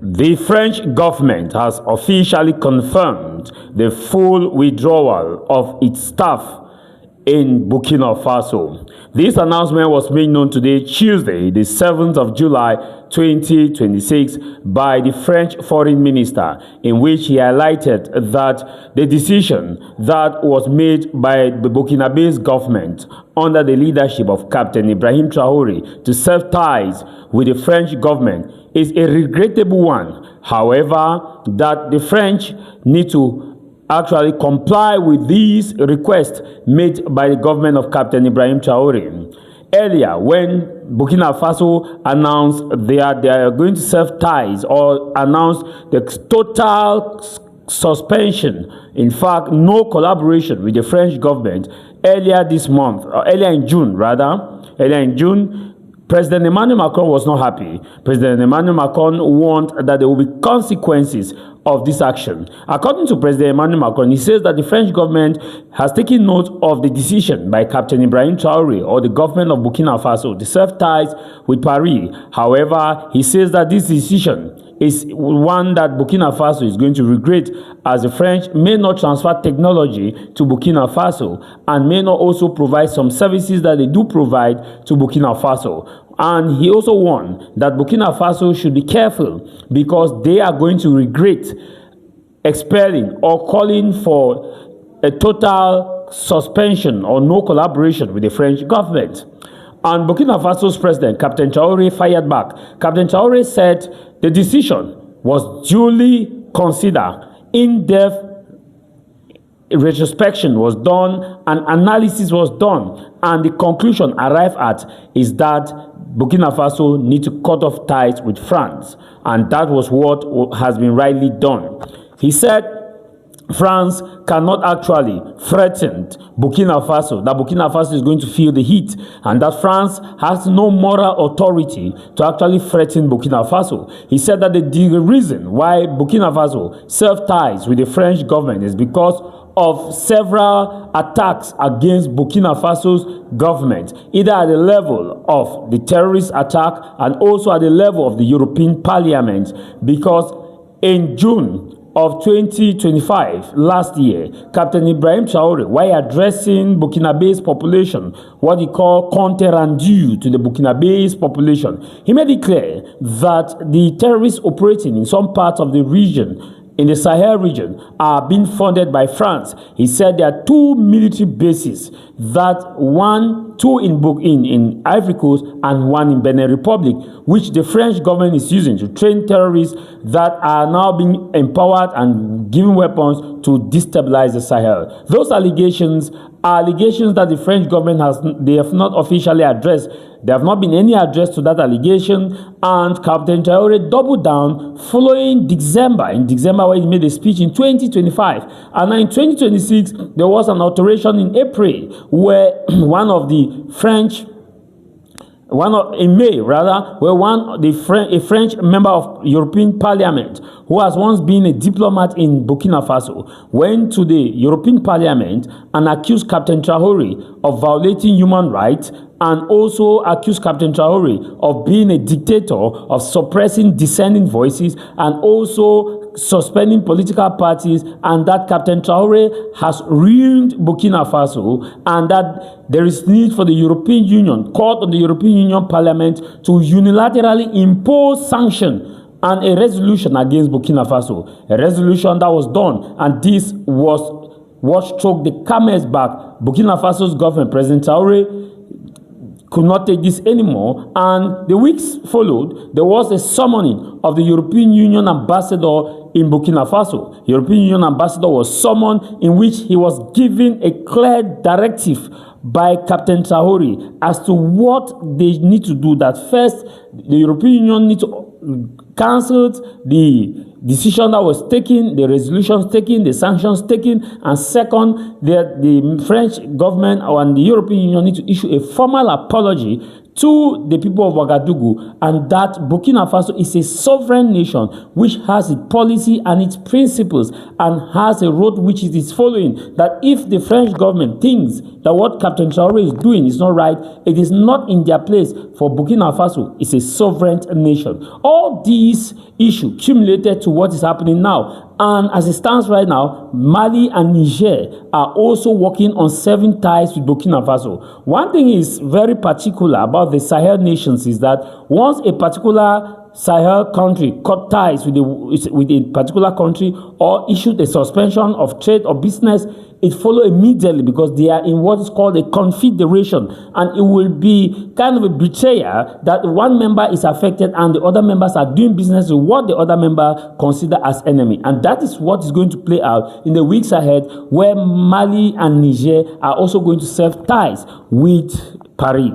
The French government has officially confirmed the full withdrawal of its staff in Burkina Faso. This announcement was made known today, Tuesday, the 7th of July 2026, by the French foreign minister, in which he highlighted that the decision that was made by the Burkinabe's government under the leadership of Captain Ibrahim Traoré to sever ties with the French government is a regrettable one. However, that the French need to actually comply with these requests made by the government of Captain Ibrahim Traoré. Earlier, when Burkina Faso announced they are going to sever ties or announced the total suspension, in fact, no collaboration with the French government, earlier in June, President Emmanuel Macron was not happy. President Emmanuel Macron warned that there will be consequences of this action. According to President Emmanuel Macron, he says that the French government has taken note of the decision by Captain Ibrahim Traoré or the government of Burkina Faso to sever ties with Paris. However, he says that this decision is one that Burkina Faso is going to regret, as the French may not transfer technology to Burkina Faso and may not also provide some services that they do provide to Burkina Faso. And he also warned that Burkina Faso should be careful because they are going to regret expelling or calling for a total suspension or no collaboration with the French government. And Burkina Faso's president, Captain Traoré, fired back. Captain Traoré said the decision was duly considered. In-depth retrospection was done and analysis was done. And the conclusion arrived at is that Burkina Faso need to cut off ties with France. And that was what has been rightly done. He said France cannot actually threaten Burkina Faso, that Burkina Faso is going to feel the heat, and that France has no moral authority to actually threaten Burkina Faso. He said that the reason why Burkina Faso severed ties with the French government is because of several attacks against Burkina Faso's government, either at the level of the terrorist attack and also at the level of the European Parliament, because in June of 2025, last year, Captain Ibrahim Traoré, while addressing Burkinabe's population, what he called compte rendu to the Burkinabe's population, he made it clear that the terrorists operating in some parts of the region, in the Sahel region, are being funded by France. He said there are two military bases, two in Ivory Coast and one in Benin Republic, which the French government is using to train terrorists that are now being empowered and given weapons to destabilize the Sahel. Those allegations are allegations that the French government have not officially addressed. There have not been any address to that allegation, and Captain Traoré doubled down following in December when he made a speech in 2025. And now in 2026, there was an alteration in April where a French member of European Parliament, who has once been a diplomat in Burkina Faso, went to the European Parliament and accused Captain Traoré of violating human rights, and also accused Captain Traoré of being a dictator, of suppressing dissenting voices, and also suspending political parties, and that Captain Traoré has ruined Burkina Faso, and that there is need for the European Union, called on the European Union Parliament to unilaterally impose sanctions and a resolution against Burkina Faso. A resolution that was done, and this was what struck the camel's back. Burkina Faso's government, President Traoré, could not take this anymore, and the weeks followed, there was a summoning of the European Union ambassador in Burkina Faso. The European Union ambassador was summoned, in which he was given a clear directive by Captain Traoré as to what they need to do. That first, the European Union need to cancel the decision that was taken, the resolutions taken, the sanctions taken, and second, that the French government and the European Union need to issue a formal apology to the people of Ouagadougou, and that Burkina Faso is a sovereign nation which has its policy and its principles and has a road which it is following, that if the French government thinks that what Captain Traoré is doing is not right, it is not in their place, for Burkina Faso is a sovereign nation. All these issues cumulated to what is happening now. And as it stands right now, Mali and Niger are also working on severing ties with Burkina Faso. One thing is very particular about the Sahel nations is that once a particular Sahel country cut ties with a particular country or issued a suspension of trade or business, it follows immediately, because they are in what is called a confederation, and it will be kind of a betrayal that one member is affected and the other members are doing business with what the other member consider as enemy. And that is what is going to play out in the weeks ahead, where Mali and Niger are also going to sever ties with Paris.